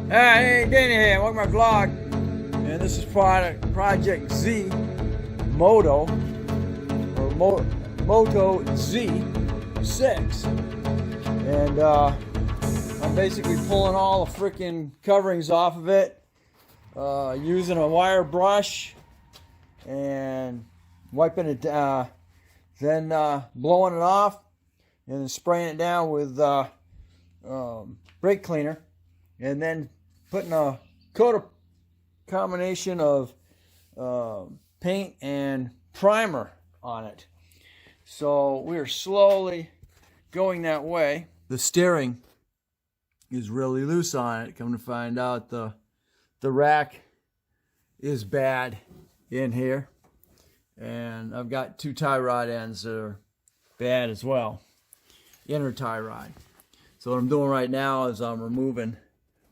Hey, Danny here. Welcome to my vlog. And this is Project Z Moto, or Moto Z6. And I'm basically pulling all the freaking coverings off of it, using a wire brush and wiping it, then blowing it off and then spraying it down with brake cleaner, and then putting a combination of paint and primer on it. So we're slowly going that way. The steering is really loose on it. Come to find out, the rack is bad in here, and I've got two tie rod ends that are bad as well, inner tie rod. So what I'm doing right now is I'm removing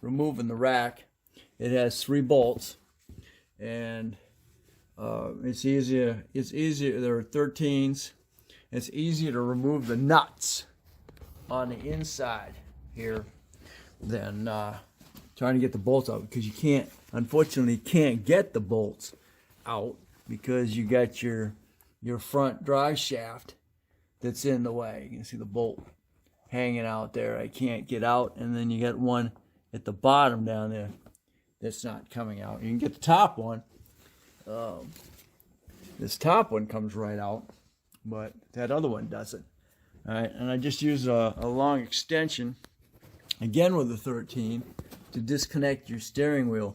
the rack. It has 3 bolts, and it's easier. There are 13s. It's easier to remove the nuts on the inside here than trying to get the bolts out, because you unfortunately can't get the bolts out because you got your front drive shaft that's in the way. You can see the bolt hanging out there. I can't get out, and then you got one at the bottom down there that's not coming out. You can get the top one. This top one comes right out, but that other one doesn't. All right, and I just use a long extension, again with the 13, to disconnect your steering wheel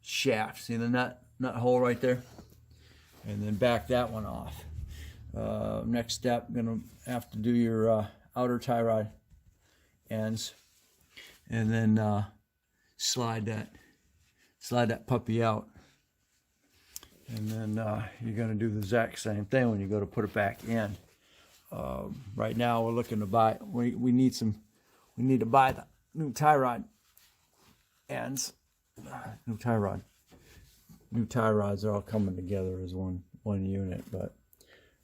shaft. See the nut hole right there? And then back that one off. Next step, I'm gonna have to do your outer tie rod ends, and then slide that puppy out. And then you're gonna do the exact same thing when you go to put it back in. Right now we're looking to buy. We need to buy the new tie rod ends. New tie rods are all coming together as one unit. But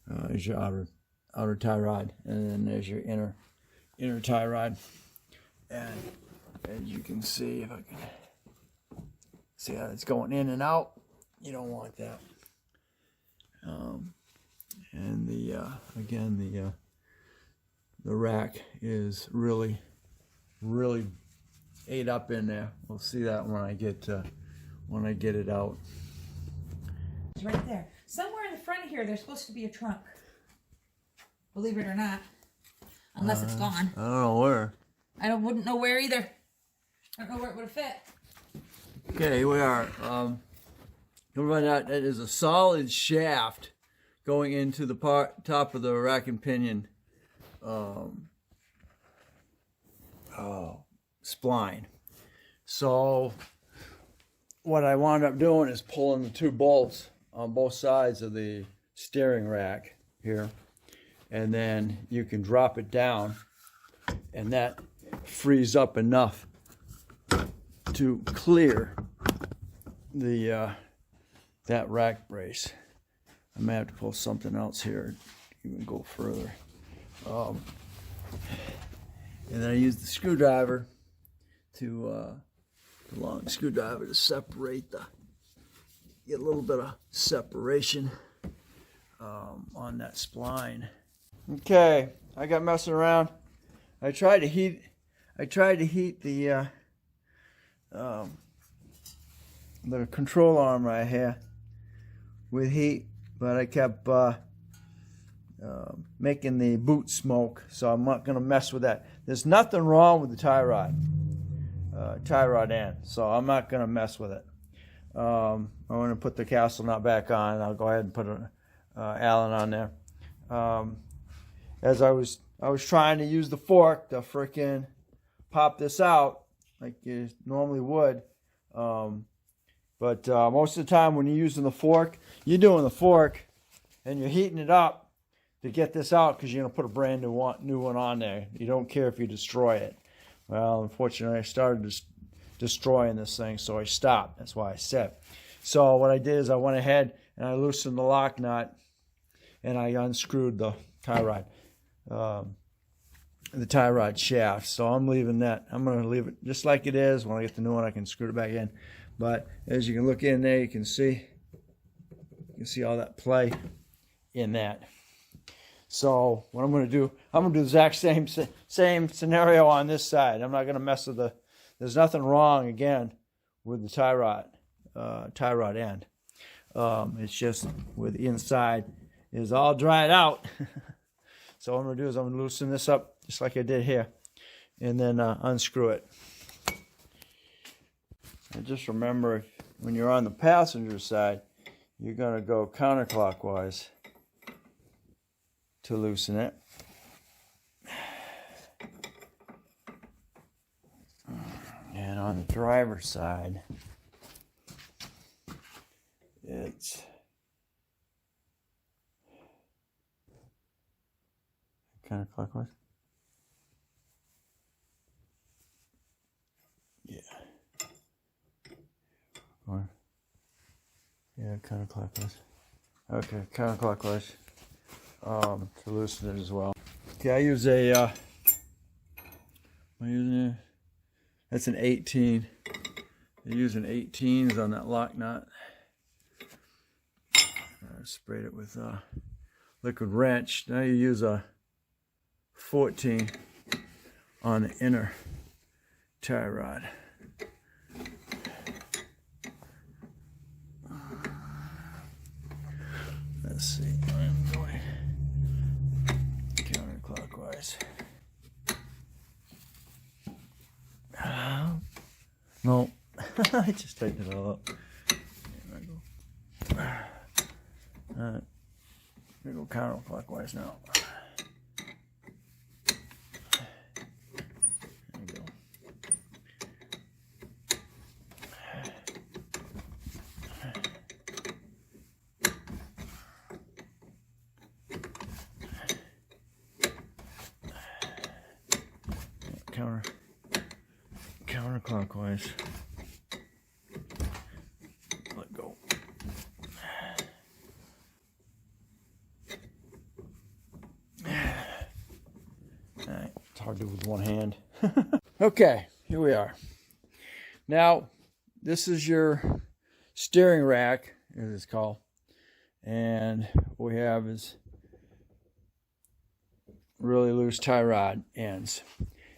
there's your outer tie rod, and then there's your inner tie rod. And as you can see, if I can see how it's going in and out, you don't want that. And again, the rack is really ate up in there. We'll see that when I get it out. It's right there. Somewhere in the front of here, there's supposed to be a trunk. Believe it or not, unless it's gone. I don't know where. I wouldn't know where either. I don't know where it would have fit. Okay, here we are. You'll find out that is a solid shaft going into the top of the rack and pinion spline. So what I wound up doing is pulling the 2 bolts on both sides of the steering rack here, and then you can drop it down, and that frees up enough to clear the that rack brace. I may have to pull something else here to even go further. And then I use the screwdriver the long screwdriver to separate get a little bit of separation on that spline. Okay, I got messing around. I tried to heat the control arm right here with heat, but I kept making the boot smoke, so I'm not going to mess with that. There's nothing wrong with the tie rod end, so I'm not going to mess with it. I'm going to put the castle nut back on. I'll go ahead and put an Allen on there. As I was trying to use the fork to frickin' pop this out like you normally would. But most of the time when you're using the fork, you're doing the fork and you're heating it up to get this out, because you're going to put a brand new one on there. You don't care if you destroy it. Well, unfortunately, I started destroying this thing, so I stopped. That's why I said. So what I did is I went ahead and I loosened the lock nut, and I unscrewed the tie rod. the tie rod shaft. So I'm leaving that. I'm going to leave it just like it is. When I get the new one, I can screw it back in. But as you can look in there, you can see all that play in that. So what I'm going to do, I'm going to do the exact same scenario on this side. I'm not going to mess with there's nothing wrong, again, with the tie rod end. It's just where the inside is all dried out. So what I'm going to do is I'm going to loosen this up just like I did here, and then unscrew it. And just remember, when you're on the passenger side, you're going to go counterclockwise to loosen it. And on the driver's side, it's counterclockwise. Yeah. Or, yeah, counterclockwise. Okay, counterclockwise. To loosen it as well. Okay, I use a that's an 18. They're using 18s on that lock nut. I sprayed it with liquid wrench. Now you use a 14 on the inner tie rod. Let's see. I'm going counterclockwise. No, I just tightened it all up. There I go. Alright, we go counterclockwise now. There you go. Counterclockwise. Let go. Alright, it's hard to do with one hand. Okay, here we are. Now, this is your steering rack, as it's called. And what we have is really loose tie rod ends.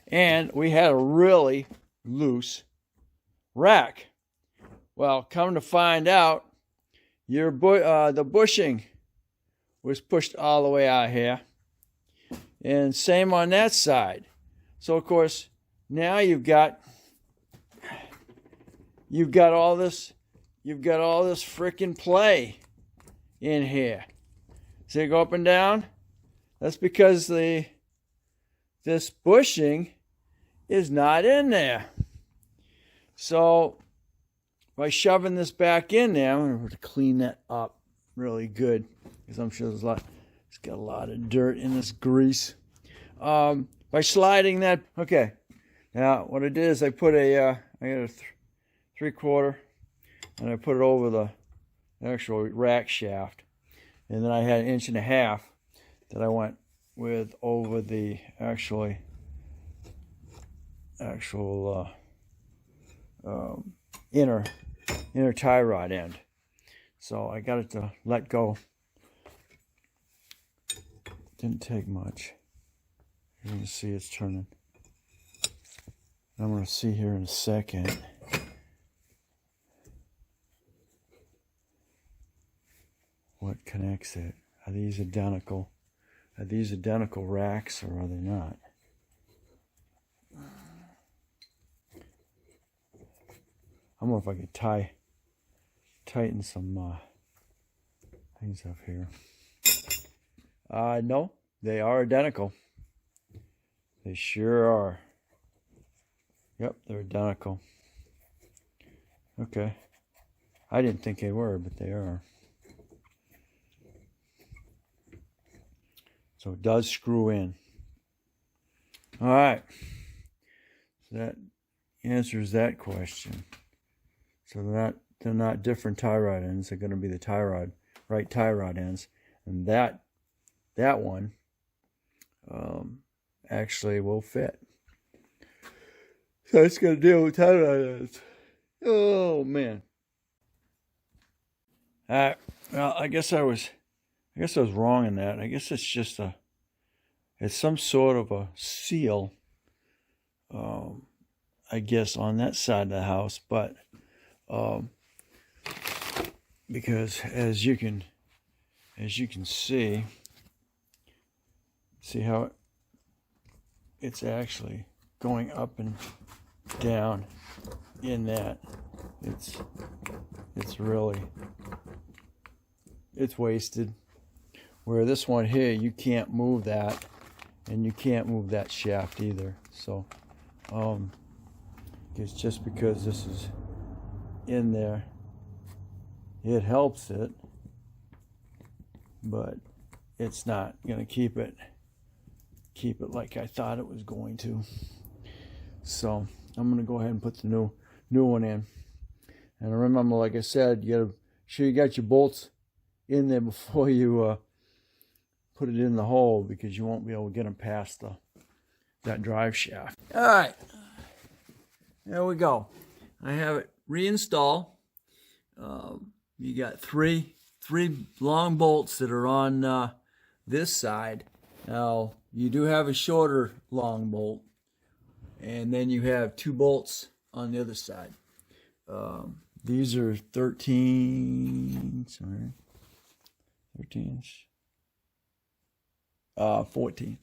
And we had a really loose rack. Well, come to find out, the bushing was pushed all the way out here, and same on that side. So of course, now you've got all this freaking play in here. See it go up and down? That's because this bushing is not in there. So by shoving this back in there, I'm going to clean that up really good, because I'm sure it's got a lot of dirt in this grease. By sliding that, okay. Now what I did is I put I got a 3/4, and I put it over the actual rack shaft, and then I had 1.5 inches that I went with over the actual inner tie rod end. So I got it to let go. Didn't take much. You're going to see it's turning. I'm going to see here in a second. What connects it? Are these identical? Are these identical racks, or are they not? I don't know if I could tighten some things up here. No, they are identical. They sure are. Yep, they're identical. Okay. I didn't think they were, but they are. So it does screw in. All right. So that answers that question. So they're not different tie rod ends. They're going to be the right tie rod ends. And that one actually will fit. So it's going to deal with tie rods. Oh man. Well, I guess I was wrong in that. I guess it's just it's some sort of a seal, I guess, on that side of the house. But because as you can see how it's actually going up and down in that. It's really wasted. Where this one here, you can't move that, and you can't move that shaft either. So it's just because this is in there, it helps it, but it's not gonna keep it like I thought it was going to. So I'm gonna go ahead and put the new one in. And remember, like I said, you gotta sure you got your bolts in there before you put it in the hole, because you won't be able to get them past that drive shaft. All right, there we go. I have it reinstalled. You got three long bolts that are on this side. Now you do have a shorter long bolt, and then you have 2 bolts on the other side. These are 13s. 14.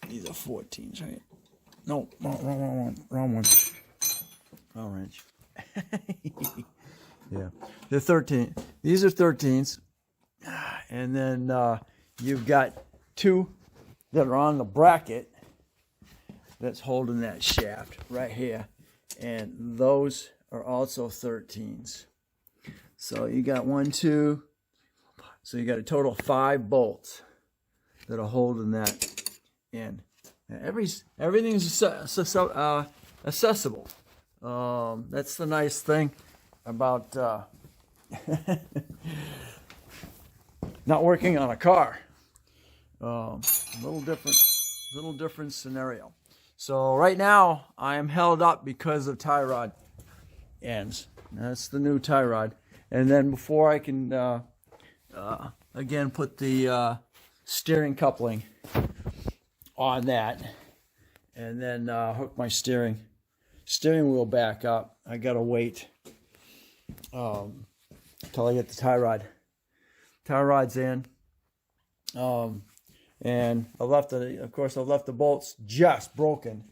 These are 14s, right? No, wrong one. Wrong wrench. Yeah, they're 13. These are 13s, and then you've got 2 that are on the bracket that's holding that shaft right here, and those are also 13s. So you got 1, 2. So you got a total of 5 bolts that are holding that in. Everything's accessible. That's the nice thing about not working on a car. Little different scenario. So right now I am held up because of tie rod ends. That's the new tie rod. And then before I can again put the steering coupling on that, and then hook my steering wheel back up, I gotta wait till I get the tie rods in. And I've left the bolts just broken,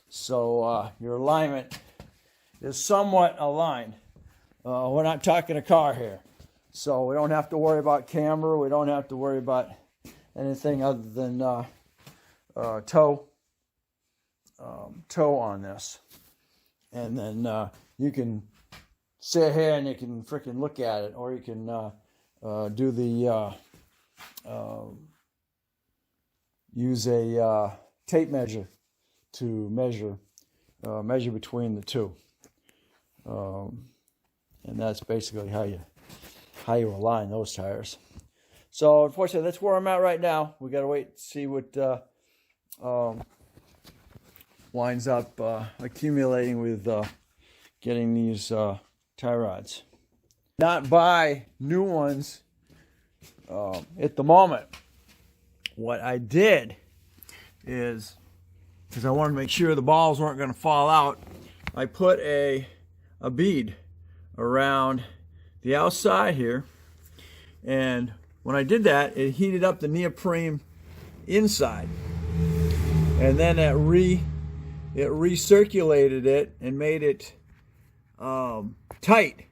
so your alignment is somewhat aligned. We're not talking a car here, so we don't have to worry about camber. We don't have to worry about anything other than toe on this. And then you can sit here and you can freaking look at it, or you can do the use a tape measure to measure between the two. And that's basically how you align those tires. So unfortunately, that's where I'm at right now. We gotta wait and see what winds up accumulating with getting these tie rods. Not buy new ones at the moment. What I did is, because I wanted to make sure the balls weren't going to fall out, I put a bead around the outside here, and when I did that, it heated up the neoprene inside, and then it recirculated it and made it tight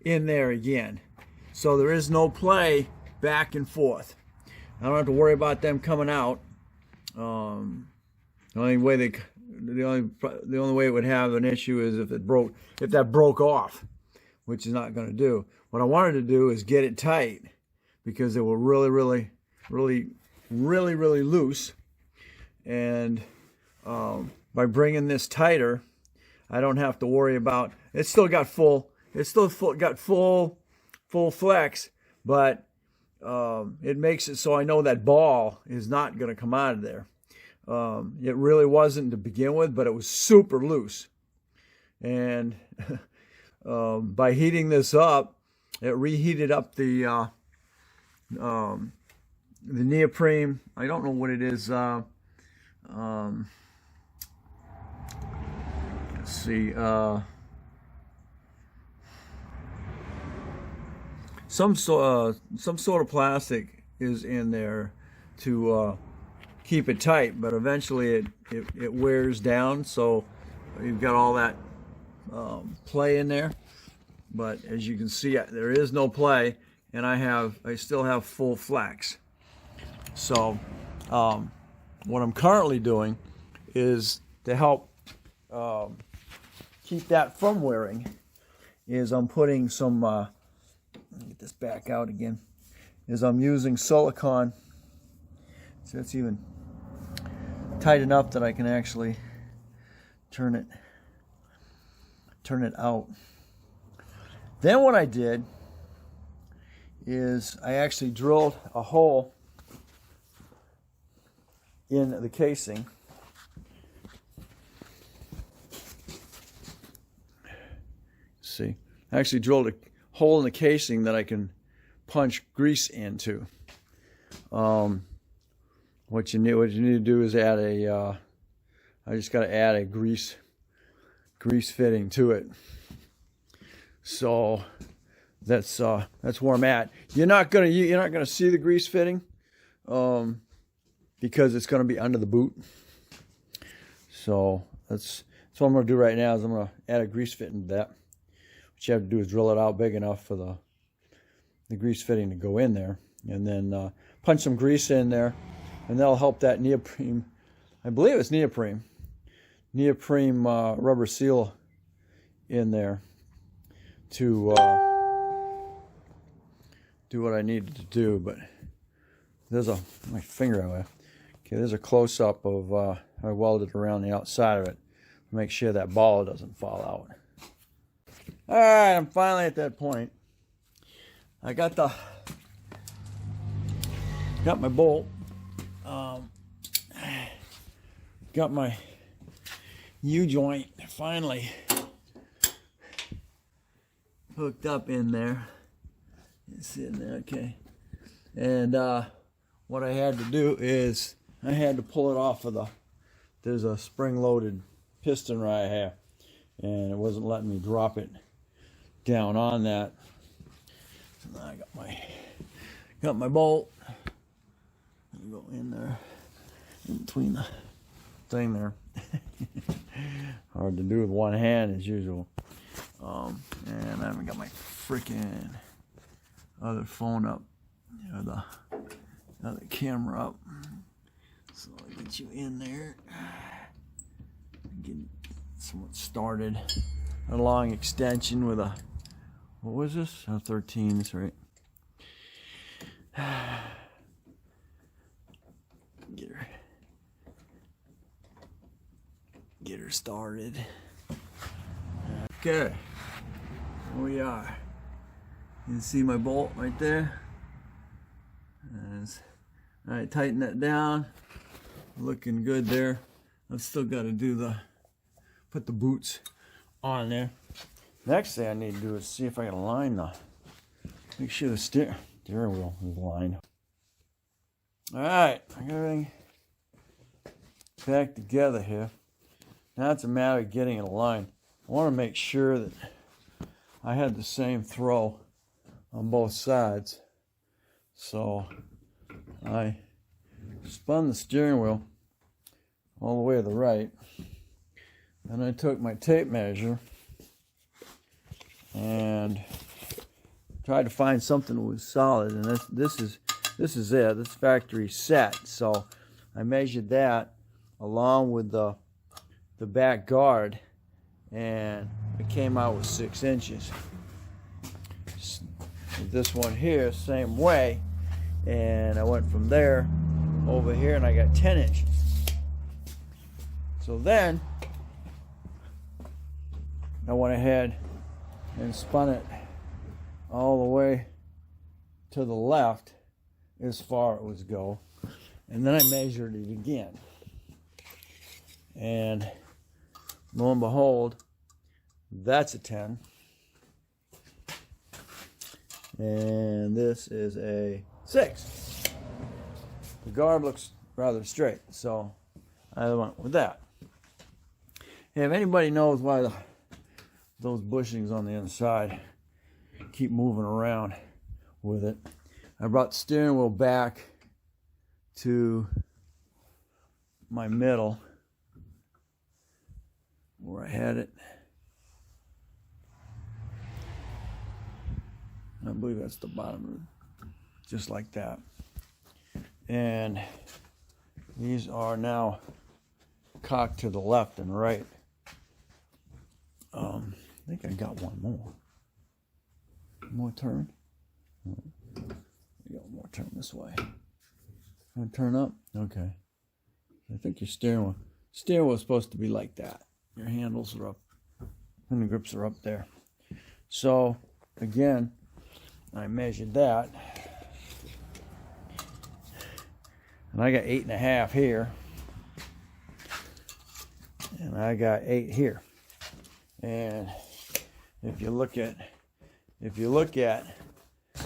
in there again, so there is no play back and forth. I don't have to worry about them coming out. The only way it would have an issue is if that broke off, which is not going to do. What I wanted to do is get it tight, because they were really loose. And by bringing this tighter, I don't have to worry about. It's still got full flex, but it makes it so I know that ball is not going to come out of there. It really wasn't to begin with, but it was super loose. And by heating this up, it reheated up the neoprene. I don't know what it is. Let's see. Some sort of plastic is in there to keep it tight, but eventually it wears down. So you've got all that play in there. But as you can see, there is no play, and I still have full flex. So what I'm currently doing is to help keep that from wearing is I'm putting some let me get this back out again, is I'm using silicone, so it's even tight enough that I can actually turn it out. Then what I did is I actually drilled a hole in the casing. See, I actually drilled a hole in the casing that I can punch grease into. What you need to do is add a. I just got to add a grease fitting to it. So that's where I'm at. You're not gonna see the grease fitting, because it's gonna be under the boot. So that's what I'm gonna do right now. Is I'm gonna add a grease fitting to that. What you have to do is drill it out big enough for the grease fitting to go in there, and then punch some grease in there, and that'll help that neoprene. I believe it's neoprene rubber seal in there to do what I needed to do. But there's my finger away. Okay, there's a close-up of I welded around the outside of it to make sure that ball doesn't fall out. All right, I'm finally at that point. I got my bolt, got my U-joint finally hooked up in there. It's in there, okay. And what I had to do is I had to pull it off of there's a spring-loaded piston right here, and it wasn't letting me drop it down on that. So now I got my bolt. Go in there, in between the thing there. Hard to do with one hand as usual. And I haven't got my freaking other phone up, or the other camera up. So I'll get you in there. Get somewhat started. A long extension with what was this? 13, that's right. Get her started. Okay, here we are. You can see my bolt right there. All right, tighten that down. Looking good there. I've still got to put the boots on there. Next thing I need to do is see if I can align make sure the steering wheel is aligned. All right, I got everything back together here. Now it's a matter of getting it aligned. I want to make sure that I had the same throw on both sides. So I spun the steering wheel all the way to the right. Then I took my tape measure and tried to find something that was solid. And this is it. This factory set. So I measured that along with the back guard, and it came out with 6 inches. This one here, same way, and I went from there over here and I got 10 inches. So then I went ahead and spun it all the way to the left as far as it would go, and then I measured it again. And lo and behold, that's a 10. And this is a 6. The garb looks rather straight, so I went with that. Hey, if anybody knows why those bushings on the inside keep moving around with it, I brought the steering wheel back to my middle where I had it. I believe that's the bottom of it, just like that. And these are now cocked to the left and right. I think I got one more. More turn. I got one more turn this way. Want to turn up? Okay. I think your steering wheel is supposed to be like that. Your handles are up and the grips are up there. So again, I measured that, and I got 8.5 here, and I got 8 here. And if you look at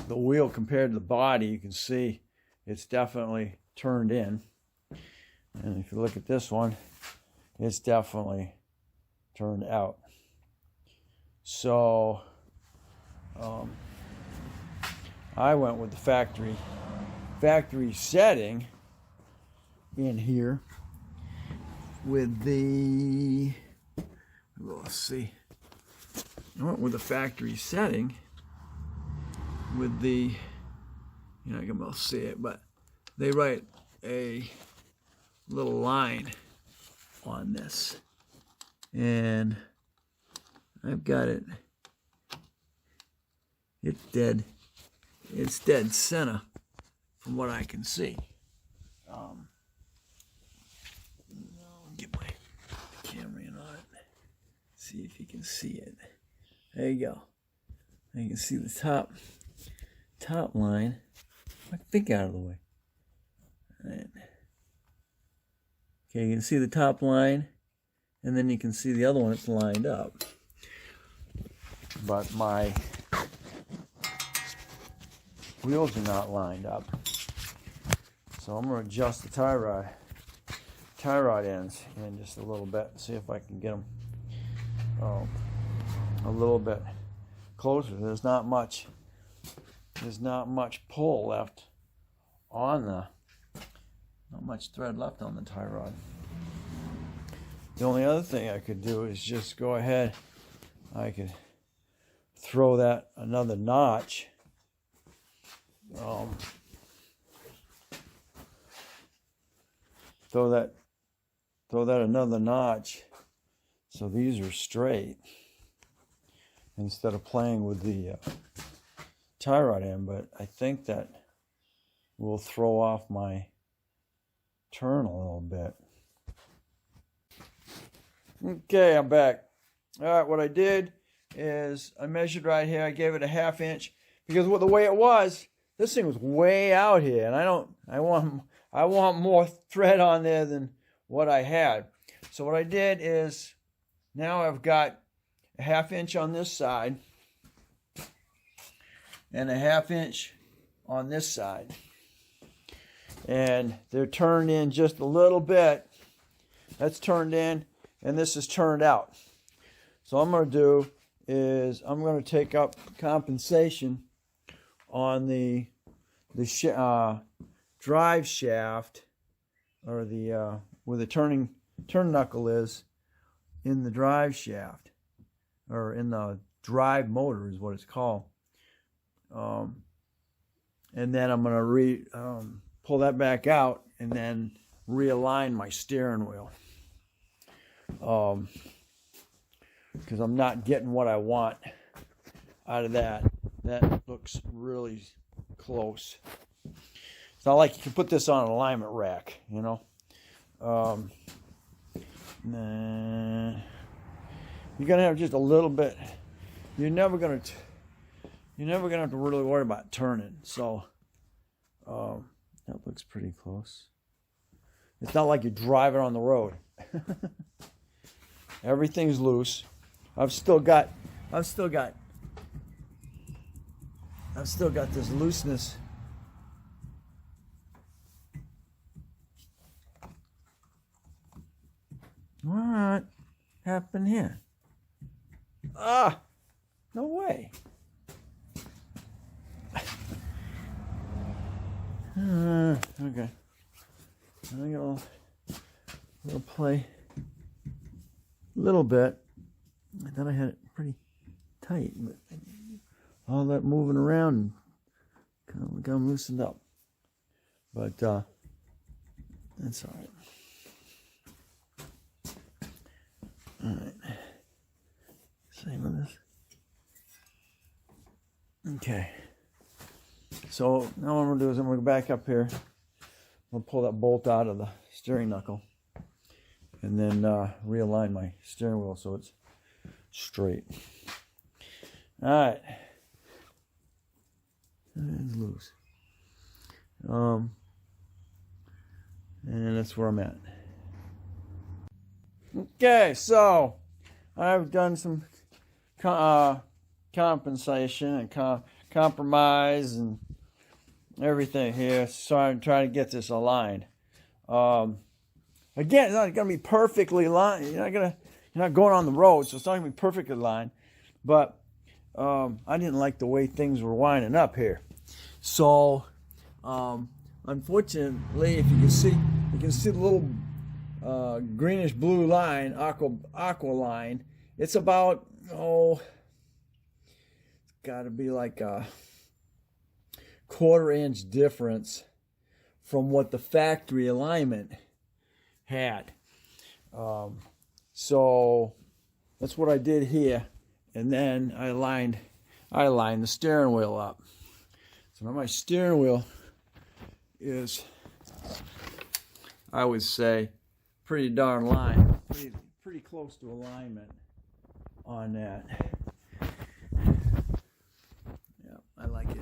the wheel compared to the body, you can see it's definitely turned in. And if you look at this one, it's definitely turned out. So I went with the factory setting in here with the, let's see, I went with the factory setting with the, you're not gonna be able to see it, but they write a little line on this, and I've got it, it's dead center from what I can see. I'll get my camera in on it, see if you can see it. There you go. You can see the top line. I think out of the way. Right. Okay, you can see the top line, and then you can see the other one. It's lined up, but my wheels are not lined up. So I'm going to adjust the tie rod ends in just a little bit, see if I can get them a little bit closer. There's not much pull left on not much thread left on the tie rod. The only other thing I could do is just go ahead, I could throw that another notch. Throw that another notch so these are straight instead of playing with the tie rod end, but I think that will throw off my turn a little bit. Okay, I'm back. All right, what I did is I measured right here. I gave it a 1/2 inch because with the way it was, this thing was way out here, and I want more thread on there than what I had. So what I did is now I've got a 1/2 inch on this side and a 1/2 inch on this side. And they're turned in just a little bit. That's turned in, and this is turned out. So what I'm going to do is I'm going to take up compensation on the drive shaft, or the where the turn knuckle is in the drive shaft, or in the drive motor is what it's called. And then I'm going to pull that back out and then realign my steering wheel, because I'm not getting what I want out of that. That looks really close. It's not like you can put this on an alignment rack, you know. You're gonna have just a little bit. You're never gonna have to really worry about turning. So that looks pretty close. It's not like you're driving on the road. Everything's loose. I've still got this looseness. What happened here? Ah, no way. Okay. I'm gonna play a little bit. I thought I had it pretty tight, but all that moving around kind of got loosened up. But that's all right. All right. Same with this. Okay. So now what I'm going to do is I'm going to go back up here. I'm going to pull that bolt out of the steering knuckle. And then realign my steering wheel so it's straight. Alright. It's loose. And that's where I'm at. Okay, so I've done some compensation and compromise and everything here. So I'm trying to get this aligned. Again, it's not going to be perfectly aligned. You're not going on the road, so it's not going to be perfectly aligned. But I didn't like the way things were winding up here. So unfortunately, if you can see the little greenish blue line, aqua line. It's about it's got to be like a 1/4 inch difference from what the factory alignment had. So that's what I did here, and then I aligned the steering wheel up. So now my steering wheel is, I would say, pretty darn line, pretty close to alignment on that. Yeah, I like it.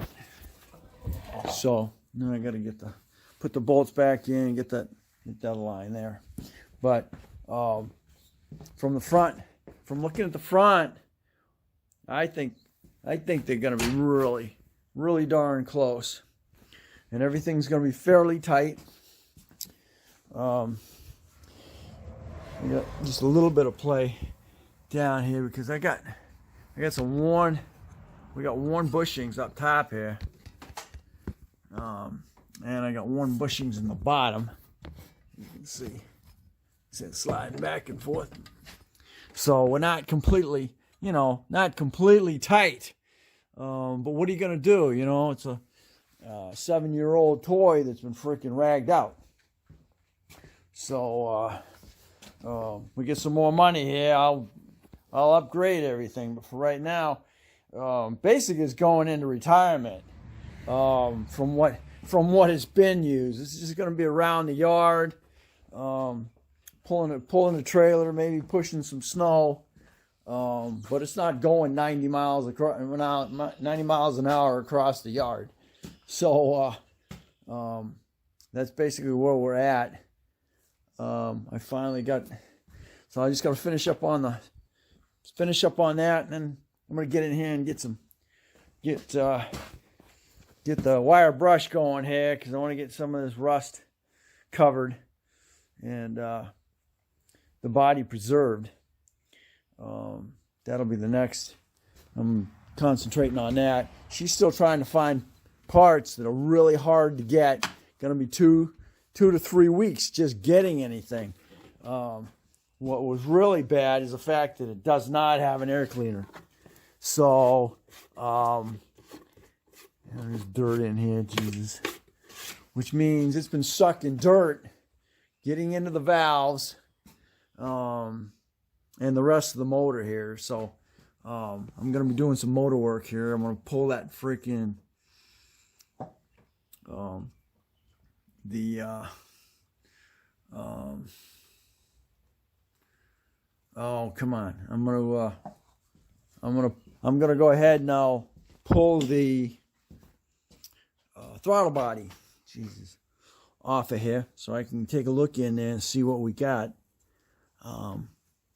So now I got to put the bolts back in and get that line there. But from the front, from looking at the front, I think they're going to be really, really darn close, and everything's going to be fairly tight. We got just a little bit of play down here because I got some worn bushings up top here, and I got worn bushings in the bottom. You can see it's sliding back and forth. So we're not completely tight. But what are you gonna do? It's a 7-year-old toy that's been freaking ragged out. So we get some more money here, I'll upgrade everything. But for right now, basically it's going into retirement. From what has been used, this is just going to be around the yard, pulling the trailer, maybe pushing some snow. But it's not going 90 miles an hour across the yard. So that's basically where we're at. I finally got, so I just got to finish up on that, and then I'm gonna get in here and get the wire brush going here because I want to get some of this rust covered and the body preserved. That'll be the next. I'm concentrating on that. She's still trying to find parts that are really hard to get. Gonna be 2 to 3 weeks just getting anything. What was really bad is the fact that it does not have an air cleaner. So there's dirt in here, Jesus. Which means it's been sucking dirt, getting into the valves, and the rest of the motor here. So I'm going to be doing some motor work here. I'm going to pull that freaking oh, come on. I'm gonna go ahead now, pull the throttle body. Jesus. off of here so I can take a look in there and see what we got.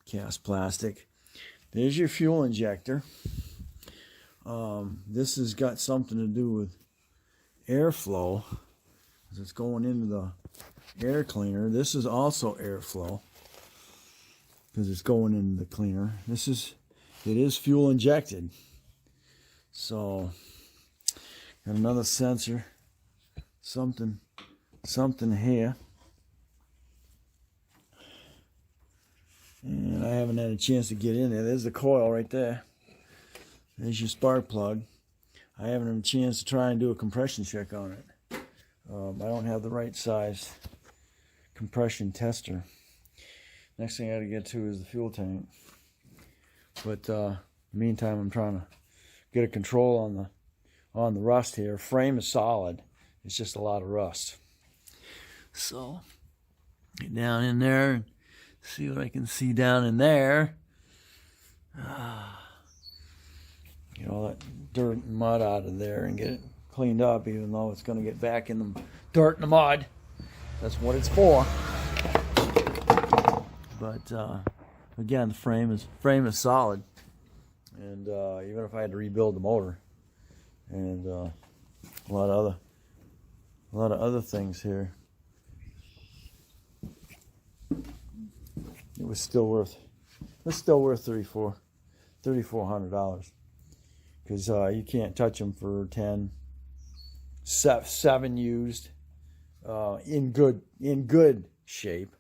Cast plastic. There's your fuel injector. This has got something to do with airflow, because it's going into the air cleaner. This is also airflow, because it's going into the cleaner. It is fuel injected. So, got another sensor, something here. And I haven't had a chance to get in there. There's the coil right there. There's your spark plug. I haven't had a chance to try and do a compression check on it. I don't have the right size compression tester. Next thing I got to get to is the fuel tank. But in the meantime, I'm trying to get a control on the rust here. Frame is solid. It's just a lot of rust. So get down in there and see what I can see down in there. Get all that dirt and mud out of there and get it cleaned up, even though it's going to get back in the dirt and the mud. That's what it's for. But again, the frame is solid, and even if I had to rebuild the motor and a lot of other things here, it was still worth $3,400, because you can't touch them for 10, 7 used, in good shape,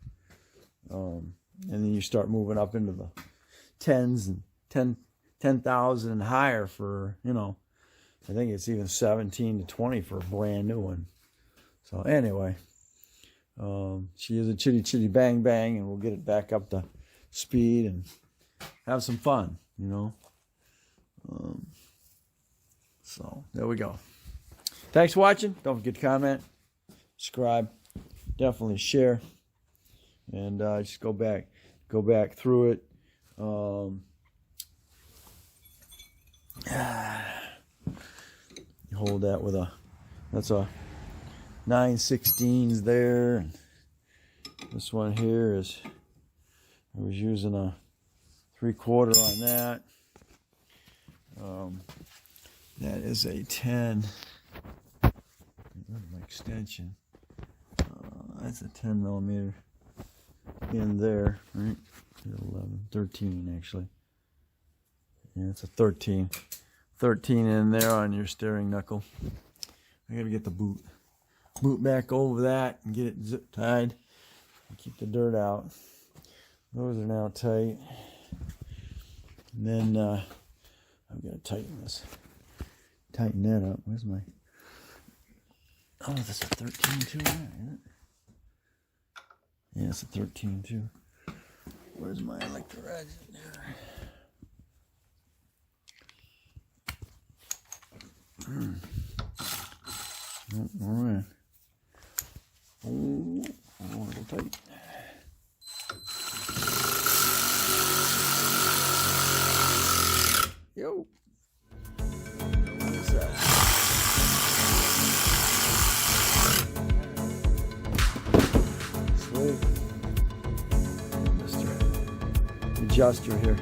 and then you start moving up into the 10s and 10,000 and higher for, I think it's even 17 to 20 for a brand new one. So anyway, she is a chitty bang bang, and we'll get it back up to speed and have some fun, So there we go. Thanks for watching. Don't forget to comment, subscribe, definitely share, and just go back through it. You hold that with that's a 9/16 there, and this one here is, I was using a 3/4 on that. That is a 10. My extension. That's a 10 millimeter in there, right? 11, 13 actually. Yeah, it's a 13. 13 in there on your steering knuckle. I gotta get the boot back over that and get it zip tied and keep the dirt out. Those are now tight. And then I've got to tighten that up. Where's my, oh, that's a 13 too, isn't it? Yeah, it's a 13 too. Where's my electrolyzer there? Oh, all right. Oh, I want to go tight. Yo. What is that? Sweet. Mr. Adjuster here.